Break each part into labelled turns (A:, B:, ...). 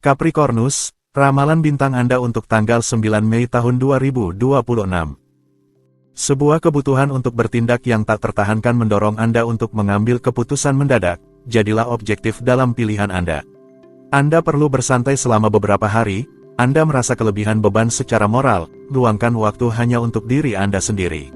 A: Capricornus, ramalan bintang Anda untuk tanggal 9 Mei tahun 2026. Sebuah kebutuhan untuk bertindak yang tak tertahankan mendorong Anda untuk mengambil keputusan mendadak. Jadilah objektif dalam pilihan Anda. Anda perlu bersantai selama beberapa hari. Anda merasa kelebihan beban secara moral, luangkan waktu hanya untuk diri Anda sendiri.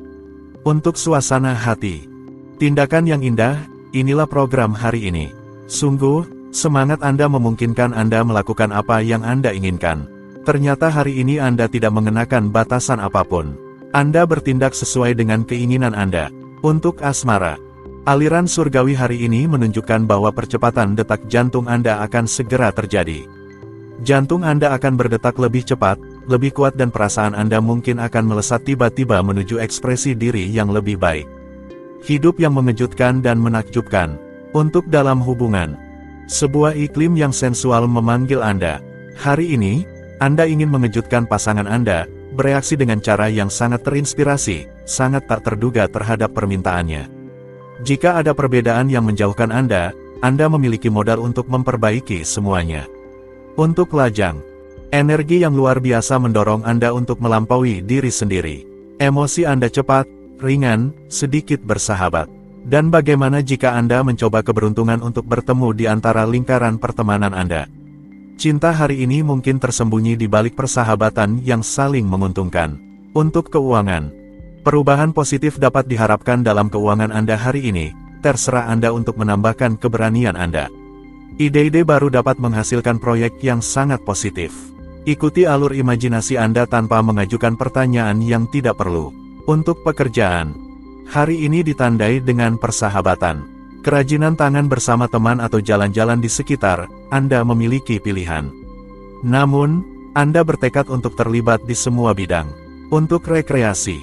A: Untuk suasana hati, tindakan yang indah, inilah program hari ini. Sungguh, semangat Anda memungkinkan Anda melakukan apa yang Anda inginkan. Ternyata hari ini Anda tidak mengenakan batasan apapun. Anda bertindak sesuai dengan keinginan Anda. Untuk asmara, aliran surgawi hari ini menunjukkan bahwa percepatan detak jantung Anda akan segera terjadi. Jantung Anda akan berdetak lebih cepat, lebih kuat dan perasaan Anda mungkin akan melesat tiba-tiba menuju ekspresi diri yang lebih baik. Hidup yang mengejutkan dan menakjubkan. Untuk dalam hubungan, sebuah iklim yang sensual memanggil Anda. Hari ini, Anda ingin mengejutkan pasangan Anda, bereaksi dengan cara yang sangat terinspirasi, sangat tak terduga terhadap permintaannya. Jika ada perbedaan yang menjauhkan Anda memiliki modal untuk memperbaiki semuanya. Untuk lajang, energi yang luar biasa mendorong Anda untuk melampaui diri sendiri. Emosi Anda cepat, ringan, sedikit bersahabat. Dan bagaimana jika Anda mencoba keberuntungan untuk bertemu di antara lingkaran pertemanan Anda? Cinta hari ini mungkin tersembunyi di balik persahabatan yang saling menguntungkan. Untuk keuangan, perubahan positif dapat diharapkan dalam keuangan Anda hari ini. Terserah Anda untuk menambahkan keberanian Anda. Ide-ide baru dapat menghasilkan proyek yang sangat positif. Ikuti alur imajinasi Anda tanpa mengajukan pertanyaan yang tidak perlu. Untuk pekerjaan, hari ini ditandai dengan persahabatan. Kerajinan tangan bersama teman atau jalan-jalan di sekitar, Anda memiliki pilihan. Namun, Anda bertekad untuk terlibat di semua bidang. Untuk rekreasi,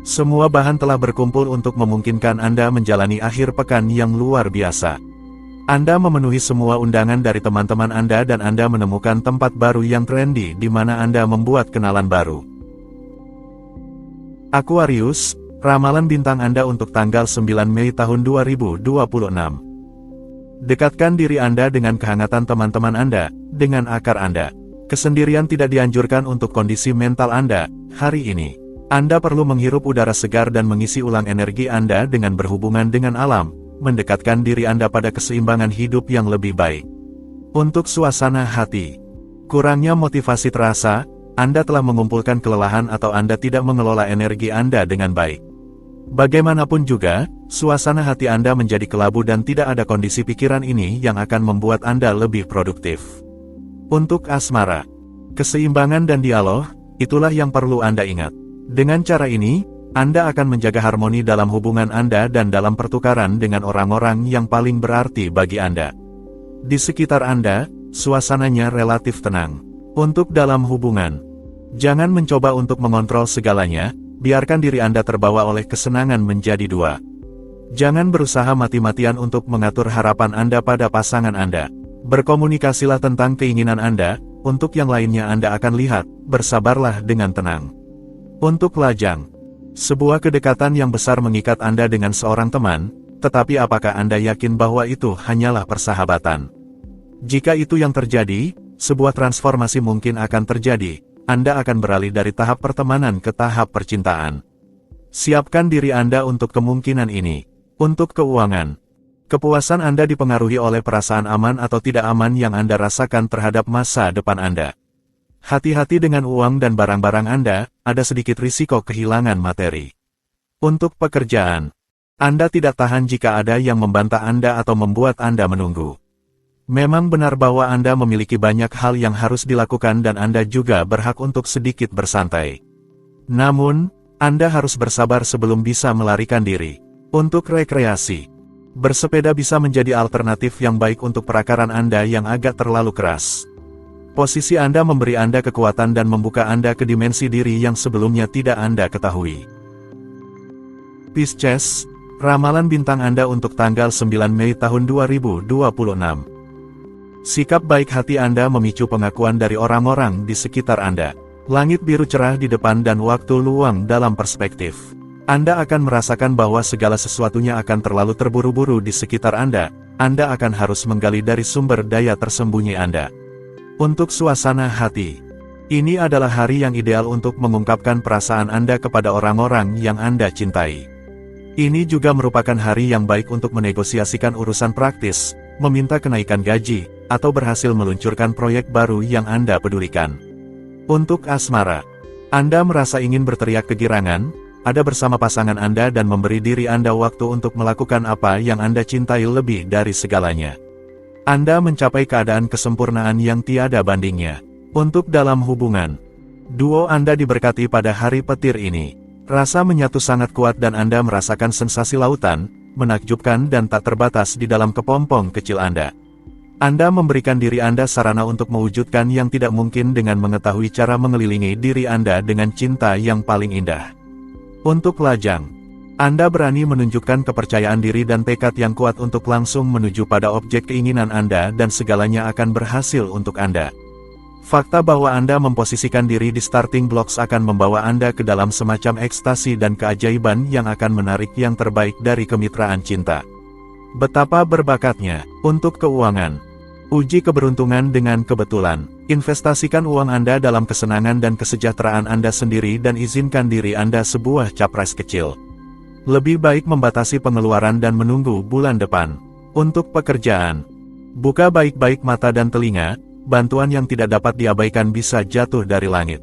A: semua bahan telah berkumpul untuk memungkinkan Anda menjalani akhir pekan yang luar biasa. Anda memenuhi semua undangan dari teman-teman Anda dan Anda menemukan tempat baru yang trendy di mana Anda membuat kenalan baru. Aquarius, ramalan bintang Anda untuk tanggal 9 Mei tahun 2026. Dekatkan diri Anda dengan kehangatan teman-teman Anda, dengan akar Anda. Kesendirian tidak dianjurkan untuk kondisi mental Anda, hari ini. Anda perlu menghirup udara segar dan mengisi ulang energi Anda dengan berhubungan dengan alam, mendekatkan diri Anda pada keseimbangan hidup yang lebih baik. Untuk suasana hati, kurangnya motivasi terasa, Anda telah mengumpulkan kelelahan atau Anda tidak mengelola energi Anda dengan baik. Bagaimanapun juga, suasana hati Anda menjadi kelabu dan tidak ada kondisi pikiran ini yang akan membuat Anda lebih produktif. Untuk asmara, keseimbangan dan dialog, itulah yang perlu Anda ingat. Dengan cara ini, Anda akan menjaga harmoni dalam hubungan Anda dan dalam pertukaran dengan orang-orang yang paling berarti bagi Anda. Di sekitar Anda, suasananya relatif tenang. Untuk dalam hubungan, jangan mencoba untuk mengontrol segalanya, biarkan diri Anda terbawa oleh kesenangan menjadi dua. Jangan berusaha mati-matian untuk mengatur harapan Anda pada pasangan Anda. Berkomunikasilah tentang keinginan Anda, untuk yang lainnya Anda akan lihat, bersabarlah dengan tenang. Untuk lajang, sebuah kedekatan yang besar mengikat Anda dengan seorang teman, tetapi apakah Anda yakin bahwa itu hanyalah persahabatan? Jika itu yang terjadi, sebuah transformasi mungkin akan terjadi. Anda akan beralih dari tahap pertemanan ke tahap percintaan. Siapkan diri Anda untuk kemungkinan ini. Untuk keuangan, kepuasan Anda dipengaruhi oleh perasaan aman atau tidak aman yang Anda rasakan terhadap masa depan Anda. Hati-hati dengan uang dan barang-barang Anda, ada sedikit risiko kehilangan materi. Untuk pekerjaan, Anda tidak tahan jika ada yang membantah Anda atau membuat Anda menunggu. Memang benar bahwa Anda memiliki banyak hal yang harus dilakukan dan Anda juga berhak untuk sedikit bersantai. Namun, Anda harus bersabar sebelum bisa melarikan diri. Untuk rekreasi, bersepeda bisa menjadi alternatif yang baik untuk perakaran Anda yang agak terlalu keras. Posisi Anda memberi Anda kekuatan dan membuka Anda ke dimensi diri yang sebelumnya tidak Anda ketahui. Pisces, ramalan bintang Anda untuk tanggal 9 Mei tahun 2026. Sikap baik hati Anda memicu pengakuan dari orang-orang di sekitar Anda. Langit biru cerah di depan dan waktu luang dalam perspektif. Anda akan merasakan bahwa segala sesuatunya akan terlalu terburu-buru di sekitar Anda. Anda akan harus menggali dari sumber daya tersembunyi Anda. Untuk suasana hati, ini adalah hari yang ideal untuk mengungkapkan perasaan Anda kepada orang-orang yang Anda cintai. Ini juga merupakan hari yang baik untuk menegosiasikan urusan praktis, meminta kenaikan gaji, atau berhasil meluncurkan proyek baru yang Anda pedulikan. Untuk asmara, Anda merasa ingin berteriak kegirangan, ada bersama pasangan Anda dan memberi diri Anda waktu untuk melakukan apa yang Anda cintai lebih dari segalanya. Anda mencapai keadaan kesempurnaan yang tiada bandingnya. Untuk dalam hubungan, duo Anda diberkati pada hari petir ini. Rasa menyatu sangat kuat dan Anda merasakan sensasi lautan, menakjubkan dan tak terbatas di dalam kepompong kecil Anda. Anda memberikan diri Anda sarana untuk mewujudkan yang tidak mungkin dengan mengetahui cara mengelilingi diri Anda dengan cinta yang paling indah. Untuk lajang, Anda berani menunjukkan kepercayaan diri dan tekad yang kuat untuk langsung menuju pada objek keinginan Anda dan segalanya akan berhasil untuk Anda. Fakta bahwa Anda memposisikan diri di starting blocks akan membawa Anda ke dalam semacam ekstasi dan keajaiban yang akan menarik yang terbaik dari kemitraan cinta. Betapa berbakatnya. Untuk keuangan, uji keberuntungan dengan kebetulan. Investasikan uang Anda dalam kesenangan dan kesejahteraan Anda sendiri dan izinkan diri Anda sebuah capres kecil. Lebih baik membatasi pengeluaran dan menunggu bulan depan. Untuk pekerjaan, buka baik-baik mata dan telinga, bantuan yang tidak dapat diabaikan bisa jatuh dari langit.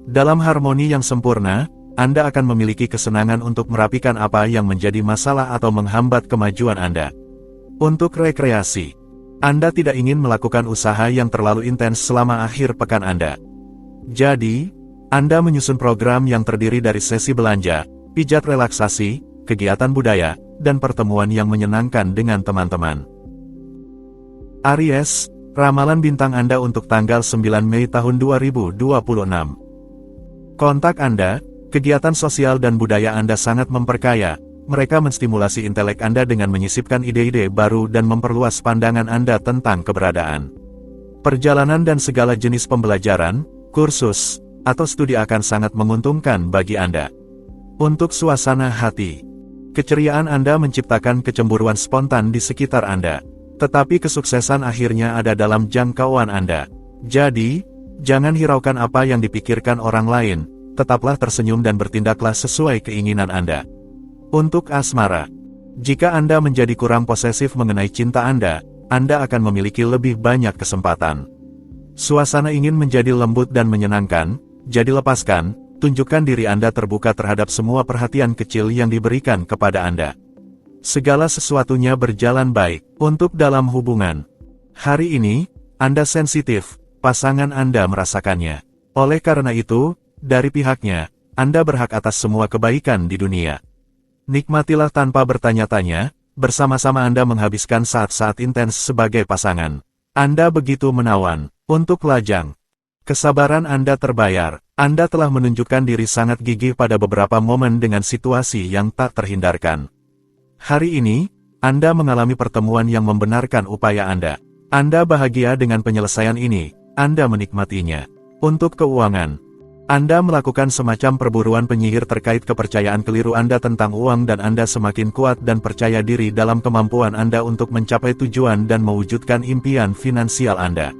A: Dalam harmoni yang sempurna, Anda akan memiliki kesenangan untuk merapikan apa yang menjadi masalah atau menghambat kemajuan Anda. Untuk rekreasi, Anda tidak ingin melakukan usaha yang terlalu intens selama akhir pekan Anda. Jadi, Anda menyusun program yang terdiri dari sesi belanja, pijat relaksasi, kegiatan budaya, dan pertemuan yang menyenangkan dengan teman-teman. Aries, ramalan bintang Anda untuk tanggal 9 Mei tahun 2026. Kontak Anda, kegiatan sosial dan budaya Anda sangat memperkaya. Mereka menstimulasi intelek Anda dengan menyisipkan ide-ide baru dan memperluas pandangan Anda tentang keberadaan. Perjalanan dan segala jenis pembelajaran, kursus, atau studi akan sangat menguntungkan bagi Anda. Untuk suasana hati, keceriaan Anda menciptakan kecemburuan spontan di sekitar Anda. Tetapi kesuksesan akhirnya ada dalam jangkauan Anda. Jadi, jangan hiraukan apa yang dipikirkan orang lain, tetaplah tersenyum dan bertindaklah sesuai keinginan Anda. Untuk asmara, jika Anda menjadi kurang posesif mengenai cinta Anda akan memiliki lebih banyak kesempatan. Suasana ingin menjadi lembut dan menyenangkan, jadi lepaskan, tunjukkan diri Anda terbuka terhadap semua perhatian kecil yang diberikan kepada Anda. Segala sesuatunya berjalan baik. Untuk dalam hubungan, hari ini, Anda sensitif, pasangan Anda merasakannya. Oleh karena itu, dari pihaknya, Anda berhak atas semua kebaikan di dunia. Nikmatilah tanpa bertanya-tanya, bersama-sama Anda menghabiskan saat-saat intens sebagai pasangan. Anda begitu menawan. Untuk lajang, kesabaran Anda terbayar. Anda telah menunjukkan diri sangat gigih pada beberapa momen dengan situasi yang tak terhindarkan. Hari ini, Anda mengalami pertemuan yang membenarkan upaya Anda. Anda bahagia dengan penyelesaian ini, Anda menikmatinya. Untuk keuangan, Anda melakukan semacam perburuan penyihir terkait kepercayaan keliru Anda tentang uang dan Anda semakin kuat dan percaya diri dalam kemampuan Anda untuk mencapai tujuan dan mewujudkan impian finansial Anda.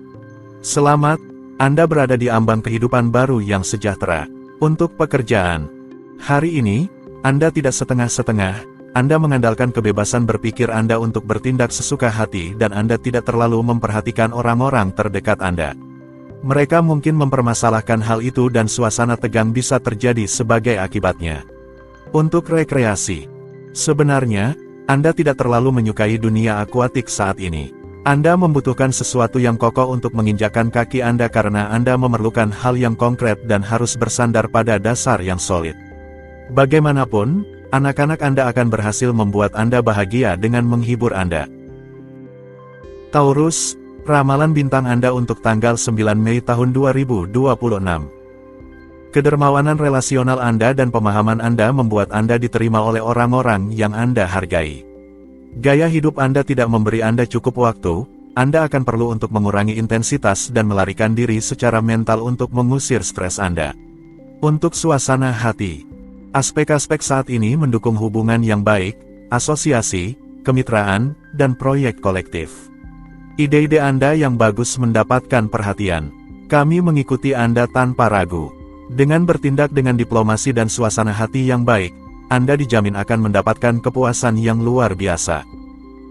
A: Selamat, Anda berada di ambang kehidupan baru yang sejahtera. Untuk pekerjaan, hari ini, Anda tidak setengah-setengah, Anda mengandalkan kebebasan berpikir Anda untuk bertindak sesuka hati dan Anda tidak terlalu memperhatikan orang-orang terdekat Anda. Mereka mungkin mempermasalahkan hal itu dan suasana tegang bisa terjadi sebagai akibatnya. Untuk rekreasi, sebenarnya, Anda tidak terlalu menyukai dunia akuatik saat ini. Anda membutuhkan sesuatu yang kokoh untuk menginjakkan kaki Anda karena Anda memerlukan hal yang konkret dan harus bersandar pada dasar yang solid. Bagaimanapun, anak-anak Anda akan berhasil membuat Anda bahagia dengan menghibur Anda. Taurus, ramalan bintang Anda untuk tanggal 9 Mei tahun 2026. Kedermawanan relasional Anda dan pemahaman Anda membuat Anda diterima oleh orang-orang yang Anda hargai. Gaya hidup Anda tidak memberi Anda cukup waktu, Anda akan perlu untuk mengurangi intensitas dan melarikan diri secara mental untuk mengusir stres Anda. Untuk suasana hati, aspek-aspek saat ini mendukung hubungan yang baik, asosiasi, kemitraan, dan proyek kolektif. Ide-ide Anda yang bagus mendapatkan perhatian. Kami mengikuti Anda tanpa ragu. Dengan bertindak dengan diplomasi dan suasana hati yang baik, Anda dijamin akan mendapatkan kepuasan yang luar biasa.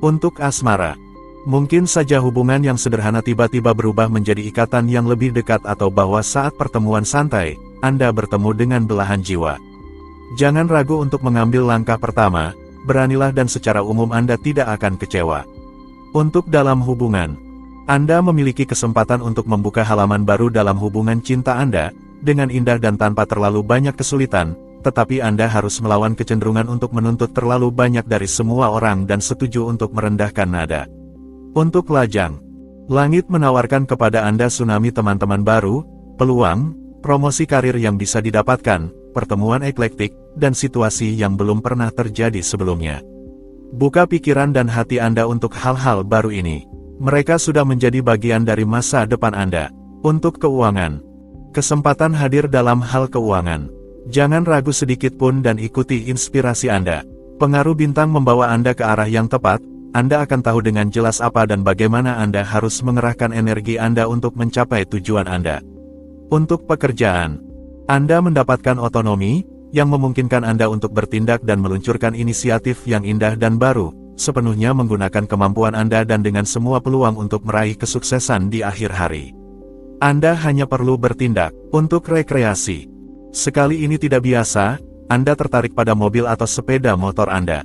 A: Untuk asmara, mungkin saja hubungan yang sederhana tiba-tiba berubah menjadi ikatan yang lebih dekat atau bahwa saat pertemuan santai, Anda bertemu dengan belahan jiwa. Jangan ragu untuk mengambil langkah pertama, beranilah dan secara umum Anda tidak akan kecewa. Untuk dalam hubungan, Anda memiliki kesempatan untuk membuka halaman baru dalam hubungan cinta Anda, dengan indah dan tanpa terlalu banyak kesulitan, tetapi Anda harus melawan kecenderungan untuk menuntut terlalu banyak dari semua orang dan setuju untuk merendahkan nada. Untuk lajang, langit menawarkan kepada Anda tsunami teman-teman baru, peluang, promosi karir yang bisa didapatkan, pertemuan eklektik, dan situasi yang belum pernah terjadi sebelumnya. Buka pikiran dan hati Anda untuk hal-hal baru ini. Mereka sudah menjadi bagian dari masa depan Anda. Untuk keuangan, kesempatan hadir dalam hal keuangan. Jangan ragu sedikit pun dan ikuti inspirasi Anda. Pengaruh bintang membawa Anda ke arah yang tepat. Anda akan tahu dengan jelas apa dan bagaimana Anda harus mengerahkan energi Anda untuk mencapai tujuan Anda. Untuk pekerjaan, Anda mendapatkan otonomi, yang memungkinkan Anda untuk bertindak dan meluncurkan inisiatif yang indah dan baru, sepenuhnya menggunakan kemampuan Anda dan dengan semua peluang untuk meraih kesuksesan di akhir hari. Anda hanya perlu bertindak. Untuk rekreasi, sekali ini tidak biasa, Anda tertarik pada mobil atau sepeda motor Anda.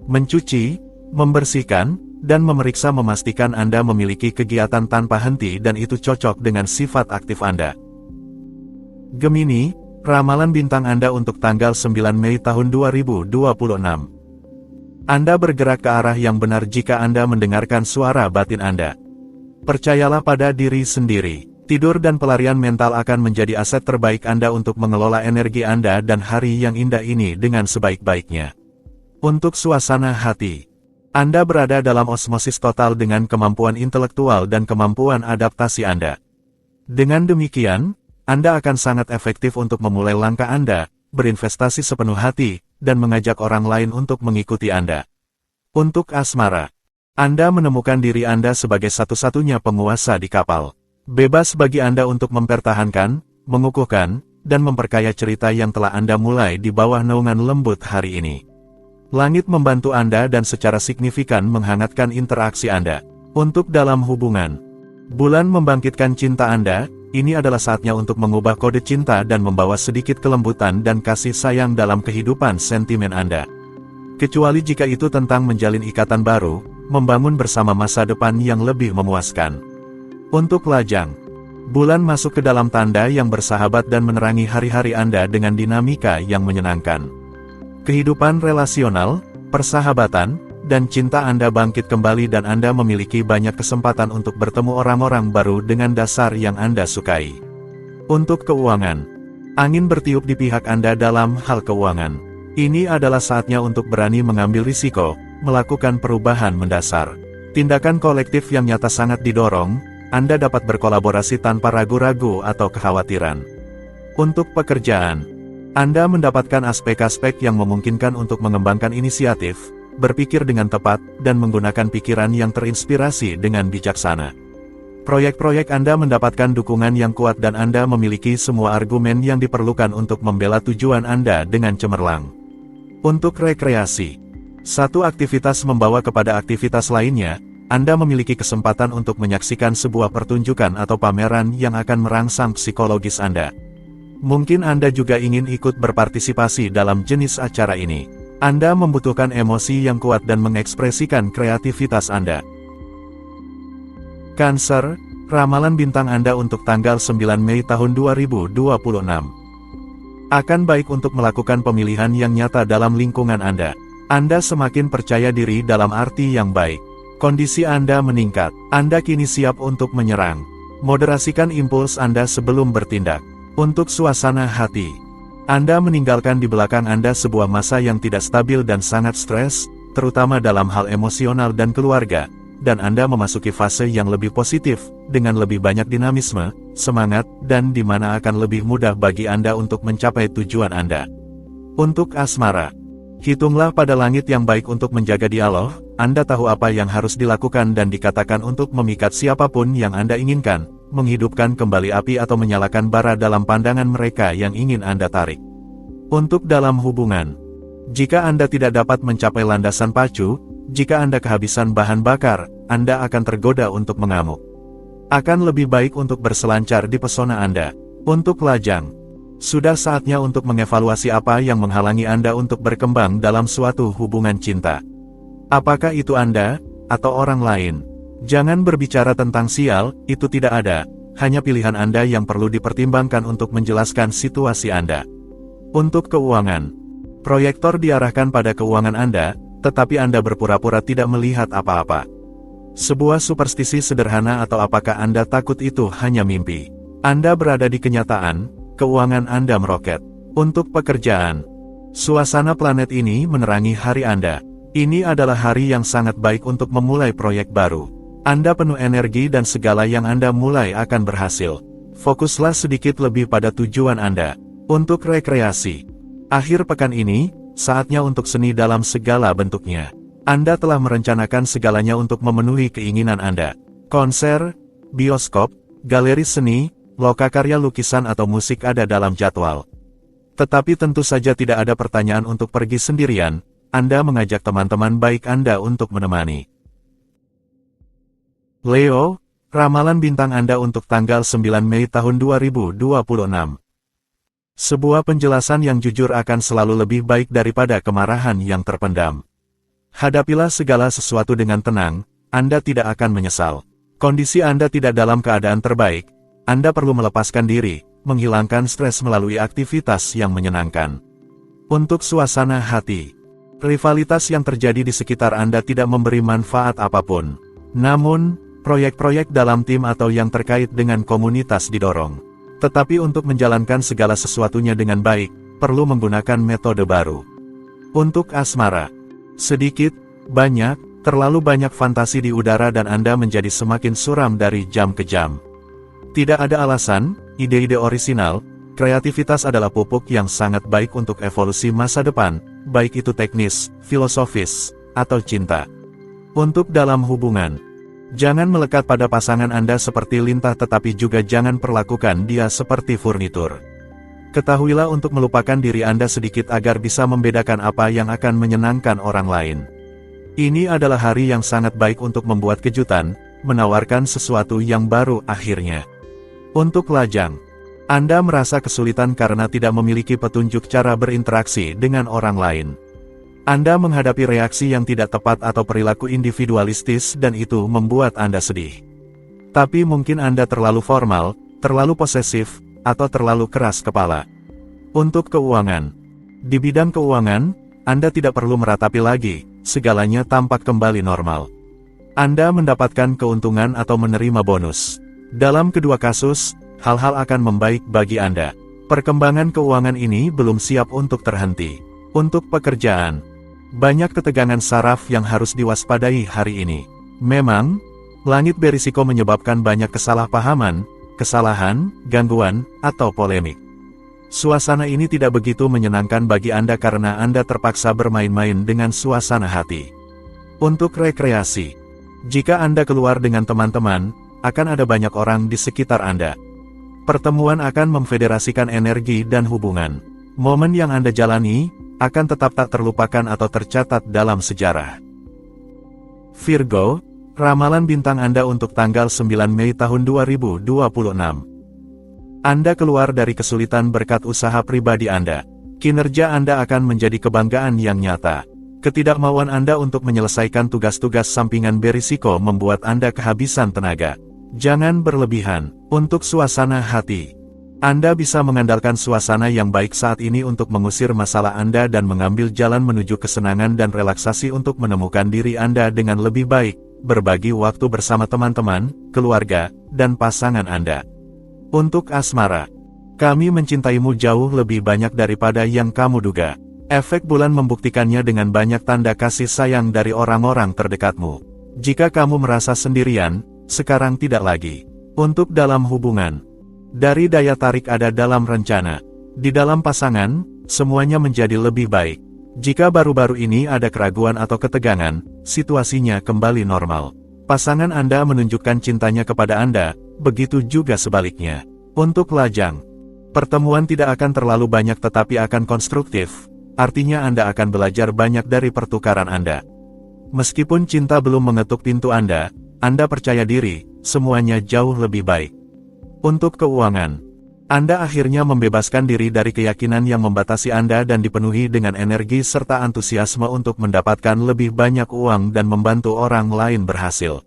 A: Mencuci, membersihkan, dan memeriksa memastikan Anda memiliki kegiatan tanpa henti dan itu cocok dengan sifat aktif Anda. Gemini, ramalan bintang Anda untuk tanggal 9 Mei tahun 2026. Anda bergerak ke arah yang benar jika Anda mendengarkan suara batin Anda. Percayalah pada diri sendiri. Tidur dan pelarian mental akan menjadi aset terbaik Anda untuk mengelola energi Anda dan hari yang indah ini dengan sebaik-baiknya. Untuk suasana hati, Anda berada dalam osmosis total dengan kemampuan intelektual dan kemampuan adaptasi Anda. Dengan demikian, Anda akan sangat efektif untuk memulai langkah Anda, berinvestasi sepenuh hati, dan mengajak orang lain untuk mengikuti Anda. Untuk asmara, Anda menemukan diri Anda sebagai satu-satunya penguasa di kapal. Bebas bagi Anda untuk mempertahankan, mengukuhkan, dan memperkaya cerita yang telah Anda mulai di bawah naungan lembut hari ini. Langit membantu Anda dan secara signifikan menghangatkan interaksi Anda. Untuk dalam hubungan, bulan membangkitkan cinta Anda, ini adalah saatnya untuk mengubah kode cinta dan membawa sedikit kelembutan dan kasih sayang dalam kehidupan sentimen Anda. Kecuali jika itu tentang menjalin ikatan baru, membangun bersama masa depan yang lebih memuaskan. Untuk lajang, bulan masuk ke dalam tanda yang bersahabat dan menerangi hari-hari Anda dengan dinamika yang menyenangkan. Kehidupan relasional, persahabatan, dan cinta Anda bangkit kembali dan Anda memiliki banyak kesempatan untuk bertemu orang-orang baru dengan dasar yang Anda sukai. Untuk keuangan, angin bertiup di pihak Anda dalam hal keuangan. Ini adalah saatnya untuk berani mengambil risiko, melakukan perubahan mendasar. Tindakan kolektif yang nyata sangat didorong. Anda dapat berkolaborasi tanpa ragu-ragu atau kekhawatiran. Untuk pekerjaan, Anda mendapatkan aspek-aspek yang memungkinkan untuk mengembangkan inisiatif, berpikir dengan tepat, dan menggunakan pikiran yang terinspirasi dengan bijaksana. Proyek-proyek Anda mendapatkan dukungan yang kuat dan Anda memiliki semua argumen yang diperlukan untuk membela tujuan Anda dengan cemerlang. Untuk rekreasi, satu aktivitas membawa kepada aktivitas lainnya. Anda memiliki kesempatan untuk menyaksikan sebuah pertunjukan atau pameran yang akan merangsang psikologis Anda. Mungkin Anda juga ingin ikut berpartisipasi dalam jenis acara ini. Anda membutuhkan emosi yang kuat dan mengekspresikan kreativitas Anda. Cancer, ramalan bintang Anda untuk tanggal 9 Mei tahun 2026. Akan baik untuk melakukan pemilihan yang nyata dalam lingkungan Anda. Anda semakin percaya diri dalam arti yang baik. Kondisi Anda meningkat. Anda kini siap untuk menyerang. Moderasikan impuls Anda sebelum bertindak. Untuk suasana hati, Anda meninggalkan di belakang Anda sebuah masa yang tidak stabil dan sangat stres, terutama dalam hal emosional dan keluarga, dan Anda memasuki fase yang lebih positif, dengan lebih banyak dinamisme, semangat, dan di mana akan lebih mudah bagi Anda untuk mencapai tujuan Anda. Untuk asmara, Hitunglah pada langit yang baik untuk menjaga dialog, Anda tahu apa yang harus dilakukan dan dikatakan untuk memikat siapapun yang Anda inginkan, menghidupkan kembali api atau menyalakan bara dalam pandangan mereka yang ingin Anda tarik. Untuk dalam hubungan, jika Anda tidak dapat mencapai landasan pacu, jika Anda kehabisan bahan bakar, Anda akan tergoda untuk mengamuk. Akan lebih baik untuk berselancar di pesona Anda. Untuk lajang, sudah saatnya untuk mengevaluasi apa yang menghalangi Anda untuk berkembang dalam suatu hubungan cinta. Apakah itu Anda, atau orang lain? Jangan berbicara tentang sial, itu tidak ada, hanya pilihan Anda yang perlu dipertimbangkan untuk menjelaskan situasi Anda. Untuk keuangan, proyektor diarahkan pada keuangan Anda, tetapi Anda berpura-pura tidak melihat apa-apa. Sebuah superstisi sederhana atau apakah Anda takut itu hanya mimpi? Anda berada di kenyataan, keuangan Anda meroket. Untuk pekerjaan, suasana planet ini menerangi hari Anda. Ini adalah hari yang sangat baik untuk memulai proyek baru. Anda penuh energi dan segala yang Anda mulai akan berhasil. Fokuslah sedikit lebih pada tujuan Anda. Untuk rekreasi, akhir pekan ini, saatnya untuk seni dalam segala bentuknya. Anda telah merencanakan segalanya untuk memenuhi keinginan Anda. Konser, bioskop, galeri seni, lokakarya lukisan atau musik ada dalam jadwal. Tetapi tentu saja tidak ada pertanyaan untuk pergi sendirian, Anda mengajak teman-teman baik Anda untuk menemani. Leo, ramalan bintang Anda untuk tanggal 9 Mei tahun 2026. Sebuah penjelasan yang jujur akan selalu lebih baik daripada kemarahan yang terpendam. Hadapilah segala sesuatu dengan tenang, Anda tidak akan menyesal. Kondisi Anda tidak dalam keadaan terbaik, Anda perlu melepaskan diri, menghilangkan stres melalui aktivitas yang menyenangkan. Untuk suasana hati, rivalitas yang terjadi di sekitar Anda tidak memberi manfaat apapun. Namun, proyek-proyek dalam tim atau yang terkait dengan komunitas didorong. Tetapi untuk menjalankan segala sesuatunya dengan baik, perlu menggunakan metode baru. Untuk asmara, sedikit, banyak, terlalu banyak fantasi di udara dan Anda menjadi semakin suram dari jam ke jam. Tidak ada alasan, ide-ide orisinal, kreativitas adalah pupuk yang sangat baik untuk evolusi masa depan, baik itu teknis, filosofis, atau cinta. Untuk dalam hubungan, jangan melekat pada pasangan Anda seperti lintah tetapi juga jangan perlakukan dia seperti furnitur. Ketahuilah untuk melupakan diri Anda sedikit agar bisa membedakan apa yang akan menyenangkan orang lain. Ini adalah hari yang sangat baik untuk membuat kejutan, menawarkan sesuatu yang baru akhirnya. Untuk lajang, Anda merasa kesulitan karena tidak memiliki petunjuk cara berinteraksi dengan orang lain. Anda menghadapi reaksi yang tidak tepat atau perilaku individualistis dan itu membuat Anda sedih. Tapi mungkin Anda terlalu formal, terlalu posesif, atau terlalu keras kepala. Untuk keuangan, di bidang keuangan, Anda tidak perlu meratapi lagi, segalanya tampak kembali normal. Anda mendapatkan keuntungan atau menerima bonus. Dalam kedua kasus, hal-hal akan membaik bagi Anda. Perkembangan keuangan ini belum siap untuk terhenti. Untuk pekerjaan, banyak ketegangan saraf yang harus diwaspadai hari ini. Memang, langit berisiko menyebabkan banyak kesalahpahaman, kesalahan, gangguan, atau polemik. Suasana ini tidak begitu menyenangkan bagi Anda karena Anda terpaksa bermain-main dengan suasana hati. Untuk rekreasi, jika Anda keluar dengan teman-teman, akan ada banyak orang di sekitar Anda. Pertemuan akan memfederasikan energi dan hubungan. Momen yang Anda jalani akan tetap tak terlupakan atau tercatat dalam sejarah. Virgo, ramalan bintang Anda untuk tanggal 9 Mei tahun 2026. Anda keluar dari kesulitan berkat usaha pribadi Anda. Kinerja Anda akan menjadi kebanggaan yang nyata. Ketidakmauan Anda untuk menyelesaikan tugas-tugas sampingan berisiko membuat Anda kehabisan tenaga. Jangan berlebihan. Untuk suasana hati, Anda bisa mengandalkan suasana yang baik saat ini untuk mengusir masalah Anda dan mengambil jalan menuju kesenangan dan relaksasi untuk menemukan diri Anda dengan lebih baik, berbagi waktu bersama teman-teman, keluarga, dan pasangan Anda. Untuk asmara, kami mencintaimu jauh lebih banyak daripada yang kamu duga. Efek bulan membuktikannya dengan banyak tanda kasih sayang dari orang-orang terdekatmu. Jika kamu merasa sendirian, sekarang tidak lagi. Untuk dalam hubungan, dari daya tarik ada dalam rencana. Di dalam pasangan, semuanya menjadi lebih baik. Jika baru-baru ini ada keraguan atau ketegangan, situasinya kembali normal. Pasangan Anda menunjukkan cintanya kepada Anda, begitu juga sebaliknya. Untuk lajang, pertemuan tidak akan terlalu banyak tetapi akan konstruktif, artinya Anda akan belajar banyak dari pertukaran Anda. Meskipun cinta belum mengetuk pintu Anda percaya diri, semuanya jauh lebih baik. Untuk keuangan, Anda akhirnya membebaskan diri dari keyakinan yang membatasi Anda dan dipenuhi dengan energi serta antusiasme untuk mendapatkan lebih banyak uang dan membantu orang lain berhasil.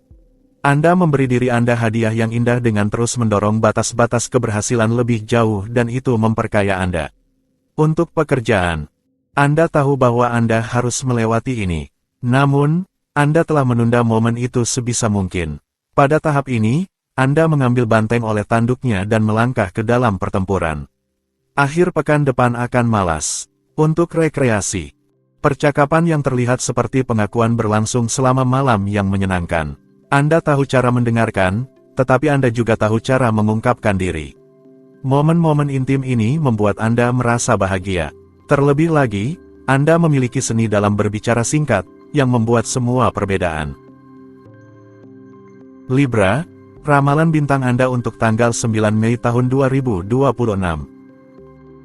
A: Anda memberi diri Anda hadiah yang indah dengan terus mendorong batas-batas keberhasilan lebih jauh dan itu memperkaya Anda. Untuk pekerjaan, Anda tahu bahwa Anda harus melewati ini. Namun, Anda telah menunda momen itu sebisa mungkin. Pada tahap ini, Anda mengambil banteng oleh tanduknya dan melangkah ke dalam pertempuran. Akhir pekan depan akan malas. Untuk rekreasi, percakapan yang terlihat seperti pengakuan berlangsung selama malam yang menyenangkan. Anda tahu cara mendengarkan, tetapi Anda juga tahu cara mengungkapkan diri. Momen-momen intim ini membuat Anda merasa bahagia. Terlebih lagi, Anda memiliki seni dalam berbicara singkat, yang membuat semua perbedaan. Libra, ramalan bintang Anda untuk tanggal 9 Mei tahun 2026.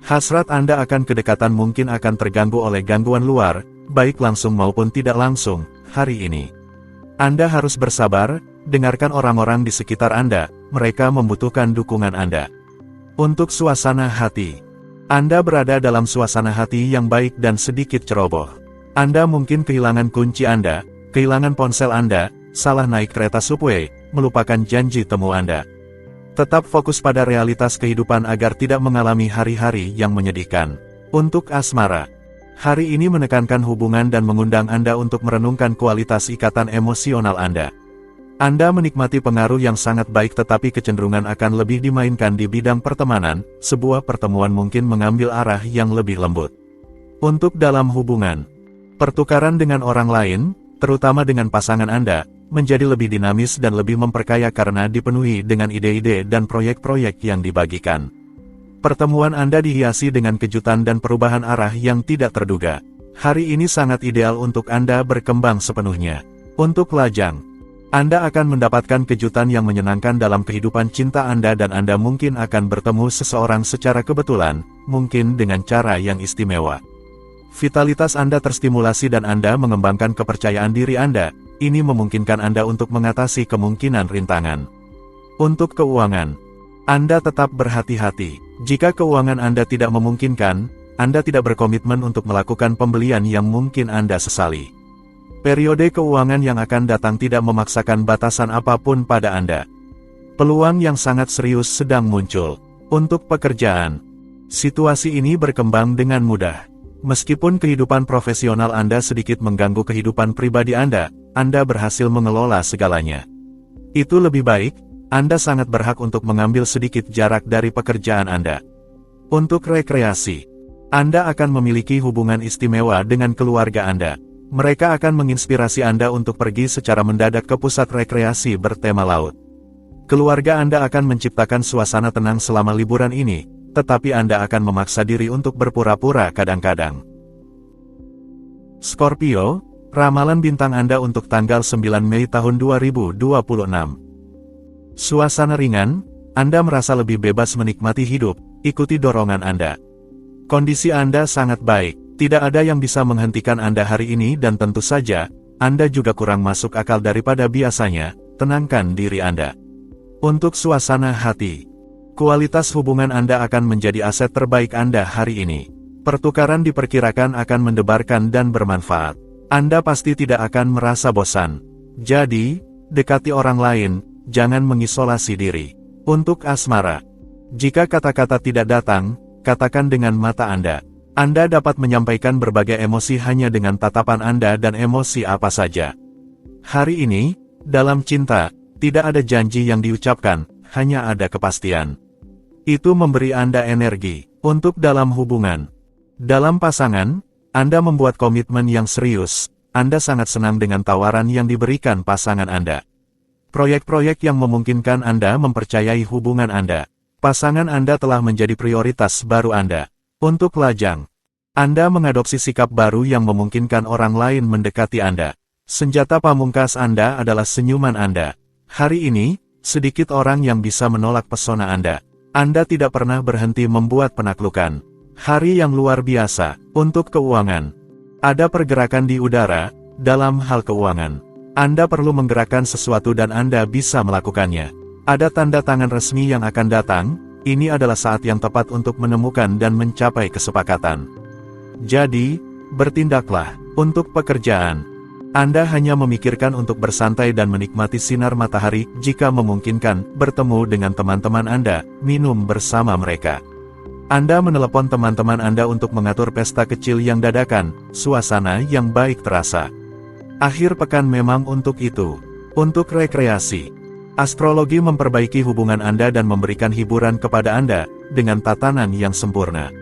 A: Hasrat Anda akan kedekatan mungkin akan terganggu oleh gangguan luar, baik langsung maupun tidak langsung, hari ini. Anda harus bersabar, dengarkan orang-orang di sekitar Anda, mereka membutuhkan dukungan Anda. Untuk suasana hati, Anda berada dalam suasana hati yang baik dan sedikit ceroboh. Anda mungkin kehilangan kunci Anda, kehilangan ponsel Anda, salah naik kereta subway, melupakan janji temu Anda. Tetap fokus pada realitas kehidupan agar tidak mengalami hari-hari yang menyedihkan. Untuk asmara, hari ini menekankan hubungan dan mengundang Anda untuk merenungkan kualitas ikatan emosional Anda. Anda menikmati pengaruh yang sangat baik tetapi kecenderungan akan lebih dimainkan di bidang pertemanan, sebuah pertemuan mungkin mengambil arah yang lebih lembut. Untuk dalam hubungan, pertukaran dengan orang lain, terutama dengan pasangan Anda, menjadi lebih dinamis dan lebih memperkaya karena dipenuhi dengan ide-ide dan proyek-proyek yang dibagikan. Pertemuan Anda dihiasi dengan kejutan dan perubahan arah yang tidak terduga. Hari ini sangat ideal untuk Anda berkembang sepenuhnya. Untuk lajang, Anda akan mendapatkan kejutan yang menyenangkan dalam kehidupan cinta Anda dan Anda mungkin akan bertemu seseorang secara kebetulan, mungkin dengan cara yang istimewa. Vitalitas Anda terstimulasi dan Anda mengembangkan kepercayaan diri Anda, ini memungkinkan Anda untuk mengatasi kemungkinan rintangan. Untuk keuangan, Anda tetap berhati-hati. Jika keuangan Anda tidak memungkinkan, Anda tidak berkomitmen untuk melakukan pembelian yang mungkin Anda sesali. Periode keuangan yang akan datang tidak memaksakan batasan apapun pada Anda. Peluang yang sangat serius sedang muncul. Untuk pekerjaan, situasi ini berkembang dengan mudah. Meskipun kehidupan profesional Anda sedikit mengganggu kehidupan pribadi Anda berhasil mengelola segalanya. Itu lebih baik, Anda sangat berhak untuk mengambil sedikit jarak dari pekerjaan Anda. Untuk rekreasi, Anda akan memiliki hubungan istimewa dengan keluarga Anda. Mereka akan menginspirasi Anda untuk pergi secara mendadak ke pusat rekreasi bertema laut. Keluarga Anda akan menciptakan suasana tenang selama liburan ini, tetapi Anda akan memaksa diri untuk berpura-pura kadang-kadang. Scorpio, ramalan bintang Anda untuk tanggal 9 Mei tahun 2026. Suasana ringan, Anda merasa lebih bebas menikmati hidup, ikuti dorongan Anda. Kondisi Anda sangat baik, tidak ada yang bisa menghentikan Anda hari ini dan tentu saja, Anda juga kurang masuk akal daripada biasanya, tenangkan diri Anda. Untuk suasana hati, kualitas hubungan Anda akan menjadi aset terbaik Anda hari ini. Pertukaran diperkirakan akan mendebarkan dan bermanfaat. Anda pasti tidak akan merasa bosan. Jadi, dekati orang lain, jangan mengisolasi diri. Untuk asmara, jika kata-kata tidak datang, katakan dengan mata Anda. Anda dapat menyampaikan berbagai emosi hanya dengan tatapan Anda dan emosi apa saja. Hari ini, dalam cinta, tidak ada janji yang diucapkan, hanya ada kepastian. Itu memberi Anda energi. Untuk dalam hubungan, dalam pasangan, Anda membuat komitmen yang serius. Anda sangat senang dengan tawaran yang diberikan pasangan Anda. Proyek-proyek yang memungkinkan Anda mempercayai hubungan Anda. Pasangan Anda telah menjadi prioritas baru Anda. Untuk lajang, Anda mengadopsi sikap baru yang memungkinkan orang lain mendekati Anda. Senjata pamungkas Anda adalah senyuman Anda. Hari ini, sedikit orang yang bisa menolak pesona Anda. Anda tidak pernah berhenti membuat penaklukan. Hari yang luar biasa untuk keuangan. Ada pergerakan di udara dalam hal keuangan. Anda perlu menggerakkan sesuatu dan Anda bisa melakukannya. Ada tanda tangan resmi yang akan datang. Ini adalah saat yang tepat untuk menemukan dan mencapai kesepakatan. Jadi, bertindaklah untuk pekerjaan. Anda hanya memikirkan untuk bersantai dan menikmati sinar matahari, jika memungkinkan, bertemu dengan teman-teman Anda, minum bersama mereka. Anda menelepon teman-teman Anda untuk mengatur pesta kecil yang dadakan, suasana yang baik terasa. Akhir pekan memang untuk itu. Untuk rekreasi. Astrologi memperbaiki hubungan Anda dan memberikan hiburan kepada Anda, dengan tatanan yang sempurna.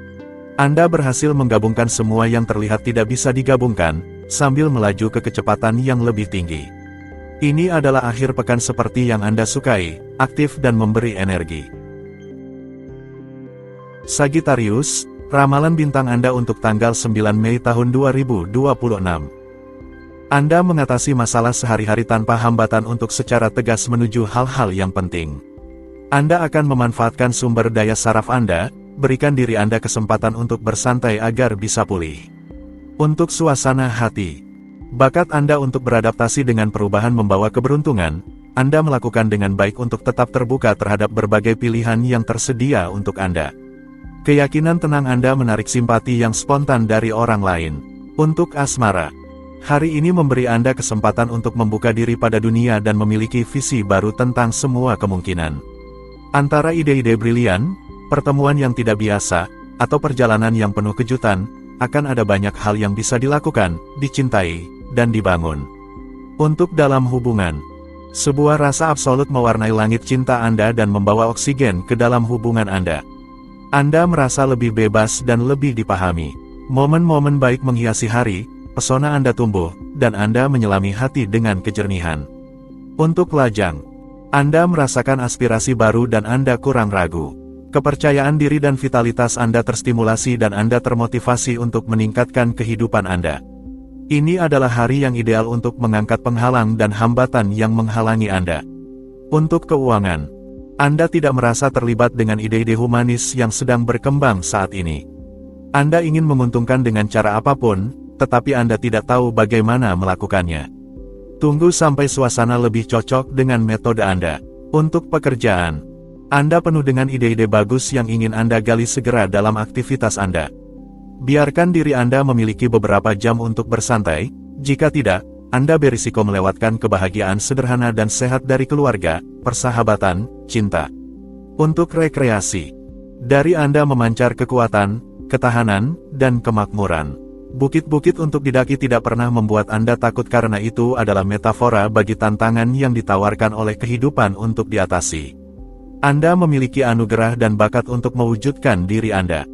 A: Anda berhasil menggabungkan semua yang terlihat tidak bisa digabungkan, sambil melaju ke kecepatan yang lebih tinggi. Ini adalah akhir pekan seperti yang Anda sukai, aktif dan memberi energi. Sagittarius, ramalan bintang Anda untuk tanggal 9 Mei tahun 2026. Anda mengatasi masalah sehari-hari tanpa hambatan untuk secara tegas menuju hal-hal yang penting. Anda akan memanfaatkan sumber daya saraf Anda, berikan diri Anda kesempatan untuk bersantai agar bisa pulih. Untuk suasana hati. Bakat Anda untuk beradaptasi dengan perubahan membawa keberuntungan, Anda melakukan dengan baik untuk tetap terbuka terhadap berbagai pilihan yang tersedia untuk Anda. Keyakinan tenang Anda menarik simpati yang spontan dari orang lain. Untuk asmara. Hari ini memberi Anda kesempatan untuk membuka diri pada dunia dan memiliki visi baru tentang semua kemungkinan. Antara ide-ide brilian, pertemuan yang tidak biasa, atau perjalanan yang penuh kejutan, akan ada banyak hal yang bisa dilakukan, dicintai, dan dibangun. Untuk dalam hubungan. Sebuah rasa absolut mewarnai langit cinta Anda dan membawa oksigen ke dalam hubungan Anda. Anda merasa lebih bebas dan lebih dipahami. Momen-momen baik menghiasi hari, pesona Anda tumbuh, dan Anda menyelami hati dengan kejernihan. Untuk lajang. Anda merasakan aspirasi baru dan Anda kurang ragu. Kepercayaan diri dan vitalitas Anda terstimulasi dan Anda termotivasi untuk meningkatkan kehidupan Anda. Ini adalah hari yang ideal untuk mengangkat penghalang dan hambatan yang menghalangi Anda. Untuk keuangan. Anda tidak merasa terlibat dengan ide-ide humanis yang sedang berkembang saat ini. Anda ingin menguntungkan dengan cara apapun, tetapi Anda tidak tahu bagaimana melakukannya. Tunggu sampai suasana lebih cocok dengan metode Anda. Untuk pekerjaan. Anda penuh dengan ide-ide bagus yang ingin Anda gali segera dalam aktivitas Anda. Biarkan diri Anda memiliki beberapa jam untuk bersantai, jika tidak, Anda berisiko melewatkan kebahagiaan sederhana dan sehat dari keluarga, persahabatan, cinta. Untuk rekreasi. Dari Anda memancar kekuatan, ketahanan, dan kemakmuran. Bukit-bukit untuk didaki tidak pernah membuat Anda takut karena itu adalah metafora bagi tantangan yang ditawarkan oleh kehidupan untuk diatasi. Anda memiliki anugerah dan bakat untuk mewujudkan diri Anda.